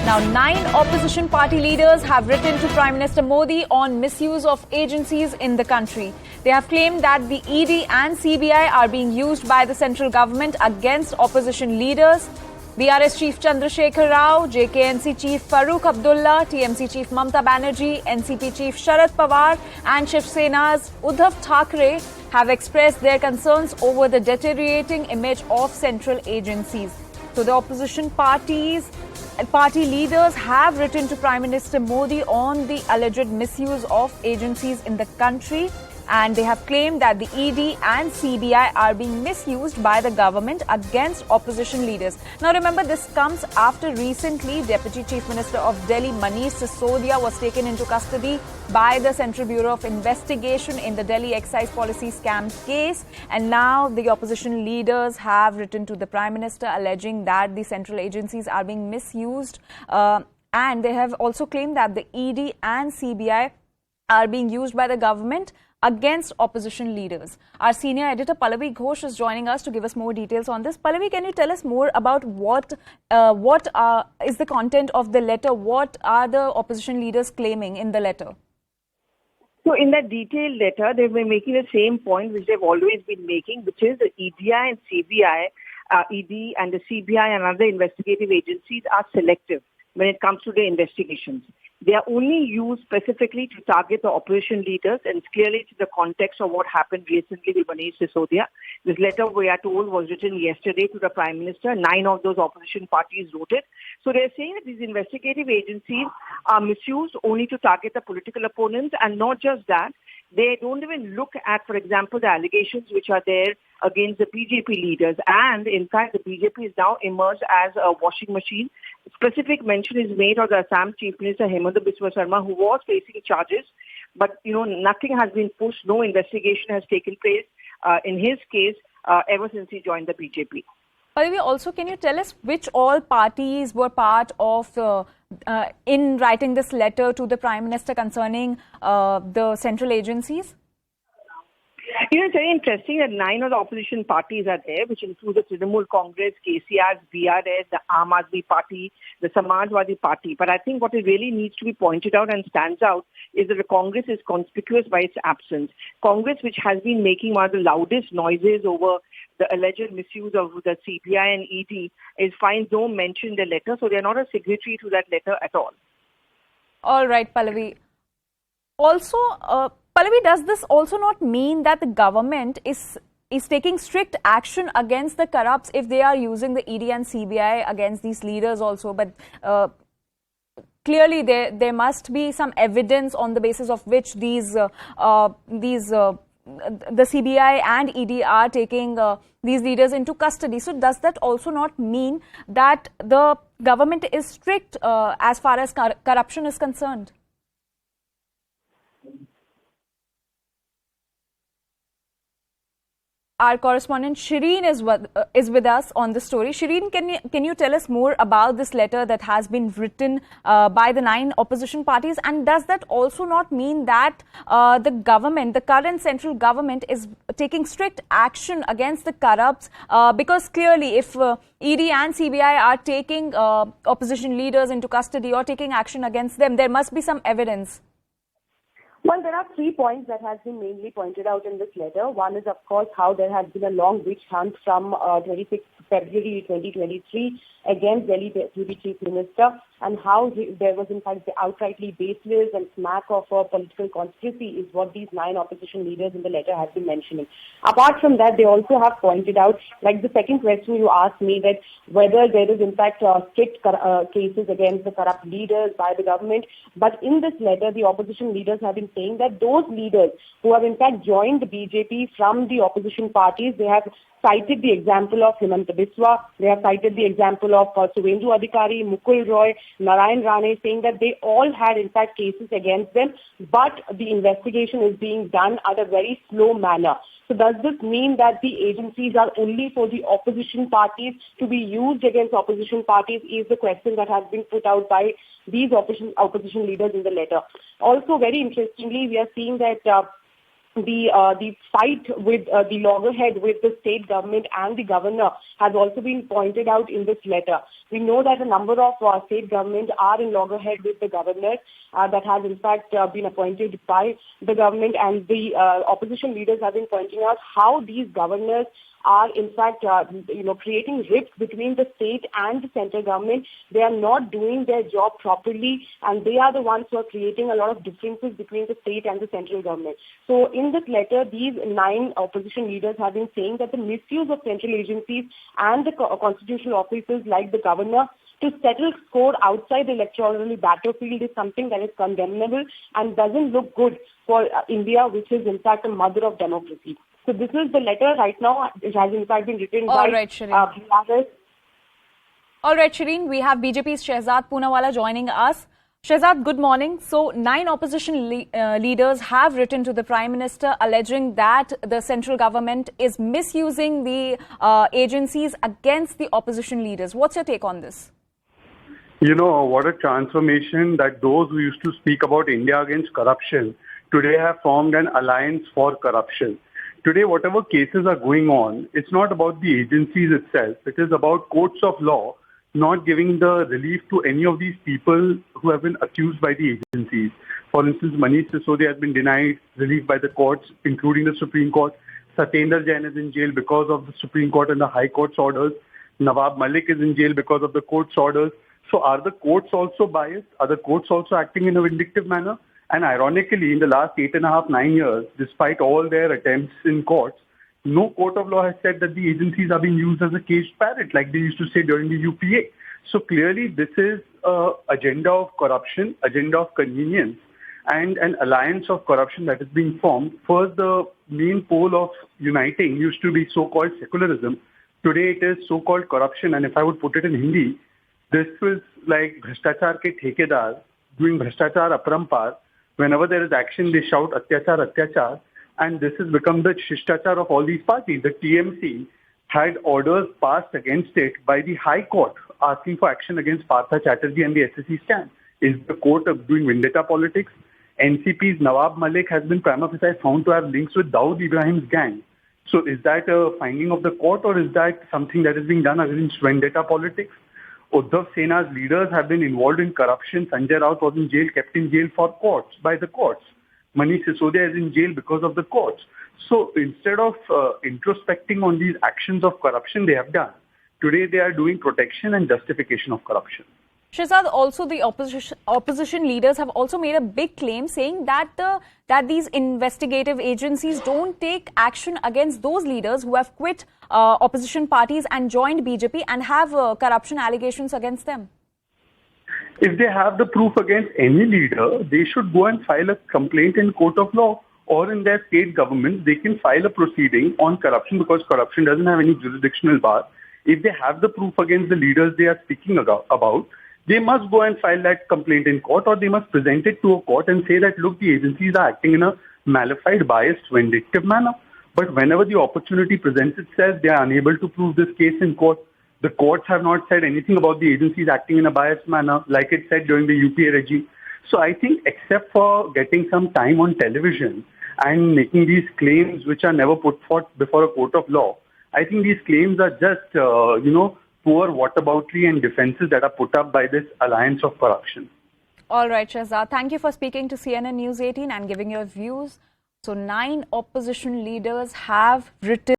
Now, 9 opposition party leaders have written to Prime Minister Modi on misuse of agencies in the country. They have claimed that the ED and CBI are being used by the central government against opposition leaders. BRS Chief Chandrasekhar Rao, JKNC Chief Farooq Abdullah, TMC Chief Mamta Banerjee, NCP Chief Sharad Pawar and Shiv Sena's Uddhav Thackeray have expressed their concerns over the deteriorating image of central agencies. So the opposition party leaders have written to Prime Minister Modi on the alleged misuse of agencies in the country, and they have claimed that the ED and CBI are being misused by the government against opposition leaders. Now remember, this comes after recently Deputy Chief Minister of Delhi Misuse Sisodia was taken into custody by the Central Bureau of Investigation in the Delhi excise policy scam case, and now the opposition leaders have written to the Prime Minister alleging that the central agencies are being misused, and they have also claimed that the ED and CBI are being used by the government against opposition leaders. Our senior editor Pallavi Ghosh is joining us to give us more details on this. Pallavi, can you tell us more about what is the content of the letter? What are the opposition leaders claiming in the letter? So in that detailed letter, they've been making the same point which they've always been making, which is the ED and the CBI and other investigative agencies are selective when it comes to their investigations. They are only used specifically to target the opposition leaders, and clearly to the context of what happened recently with Misuse Sisodia. This letter, we are told, was written yesterday to the Prime Minister. 9 of those opposition parties wrote it. So they're saying that these investigative agencies are misused only to target the political opponents, and not just that. They don't even look at, for example, the allegations which are there against the BJP leaders. And in fact, the BJP is now emerged as a washing machine. Specific mention is made of the Assam Chief Minister Hemanta Biswa Sarma, who was facing charges. But, nothing has been pushed. No investigation has taken place in his case ever since he joined the BJP. Pallavi, also, can you tell us which all parties were part of in writing this letter to the Prime Minister concerning the central agencies? It's very interesting that 9 of the opposition parties are there, which include the Trinamool Congress, KCR's BRS, the Aam Aadmi Party, the Samajwadi Party. But I think what it really needs to be pointed out and stands out is that the Congress is conspicuous by its absence. Congress, which has been making one of the loudest noises over the alleged misuse of the CBI and ED, finds no mention in the letter, so they are not a signatory to that letter at all. All right, Pallavi. Also, Pallavi, does this also not mean that the government is taking strict action against the corrupts if they are using the ED and CBI against these leaders also? But clearly, there must be some evidence on the basis of which the CBI and ED are taking these leaders into custody. So does that also not mean that the government is strict as far as corruption is concerned? Our correspondent Shireen is with us on the story. Shireen, can you tell us more about this letter that has been written by the 9 opposition parties? And does that also not mean that the current central government is taking strict action against the corrupts? Because clearly, if ED and CBI are taking opposition leaders into custody or taking action against them, there must be some evidence. Well, there are 3 points that has been mainly pointed out in this letter. One is, of course, how there has been a long witch hunt from 26 February 2023 against Delhi Deputy Chief Minister, and how there was in fact the outrightly baseless and smack of a political conspiracy is what these 9 opposition leaders in the letter have been mentioning. Apart from that, they also have pointed out, like the second question you asked me, that whether there is in fact strict cases against the corrupt leaders by the government. But in this letter, the opposition leaders have been saying that those leaders who have in fact joined the BJP from the opposition parties, they have cited the example of Hemanta Biswa, they have cited the example of Suvendu Adhikari, Mukul Roy, Narayan Rane, saying that they all had in fact cases against them, but the investigation is being done at a very slow manner. So does this mean that the agencies are only for the opposition parties to be used against opposition parties is the question that has been put out by these opposition leaders in the letter. Also, very interestingly, we are seeing that the fight with the loggerhead with the state government and the governor has also been pointed out in this letter. We know that a number of state governments are in loggerhead with the governor that has in fact been appointed by the government, and the opposition leaders have been pointing out how these governors are in fact creating rifts between the state and the central government. They are not doing their job properly, and they are the ones who are creating a lot of differences between the state and the central government. So in this letter, these 9 opposition leaders have been saying that the misuse of central agencies and the constitutional officers like the governor to settle score outside the electoral battlefield is something that is condemnable and doesn't look good for India, which is in fact a mother of democracy. So this is the letter right now. It has in fact been written by Shireen. All right, Shireen, we have BJP's Shehzad Poonawala joining us. Shehzad, good morning. So 9 opposition leaders have written to the Prime Minister alleging that the central government is misusing the agencies against the opposition leaders. What's your take on this? You know, what a transformation that those who used to speak about India against corruption today have formed an alliance for corruption. Today, whatever cases are going on, it's not about the agencies itself. It is about courts of law not giving the relief to any of these people who have been accused by the agencies. For instance, Misuse has been denied relief by the courts, including the Supreme Court. Satyendra Jain is in jail because of the Supreme Court and the High Court's orders. Nawab Malik is in jail because of the court's orders. So are the courts also biased? Are the courts also acting in a vindictive manner? And ironically, in the last 8.5, 9 years, despite all their attempts in courts, no court of law has said that the agencies are being used as a caged parrot, like they used to say during the UPA. So clearly, this is an agenda of corruption, agenda of convenience, and an alliance of corruption that is being formed. First, the main pole of uniting used to be so-called secularism. Today, it is so-called corruption. And if I would put it in Hindi, this was like Bhrishtachar ke thekedar doing Bhrishtachar aparampar. Whenever there is action, they shout Atyachar, Atyachar. And this has become the Shishtachar of all these parties. The TMC had orders passed against it by the High Court asking for action against Partha Chatterjee and the SSC stand. Is the court doing vendetta politics? NCP's Nawab Malik has been prima facie found to have links with Dawood Ibrahim's gang. So is that a finding of the court, or is that something that is being done against vendetta politics? Uddhav Sena's leaders have been involved in corruption. Sanjay Raut was in jail, kept in jail for courts, by the courts. Manish Sisodia is in jail because of the courts. So instead of introspecting on these actions of corruption they have done, today they are doing protection and justification of corruption. Shehzad, also the opposition leaders have also made a big claim saying that that these investigative agencies don't take action against those leaders who have quit opposition parties and joined BJP and have corruption allegations against them. If they have the proof against any leader, they should go and file a complaint in court of law, or in their state government, they can file a proceeding on corruption, because corruption doesn't have any jurisdictional bar. If they have the proof against the leaders they are speaking about, they must go and file that complaint in court, or they must present it to a court and say that, look, the agencies are acting in a malified, biased, vindictive manner. But whenever the opportunity presents itself, they are unable to prove this case in court. The courts have not said anything about the agencies acting in a biased manner, like it said during the UPA regime. So I think, except for getting some time on television and making these claims which are never put forth before a court of law, I think these claims are just, poor whataboutery and defenses that are put up by this alliance of corruption. All right, Shehzad, thank you for speaking to CNN News 18 and giving your views. So 9 opposition leaders have written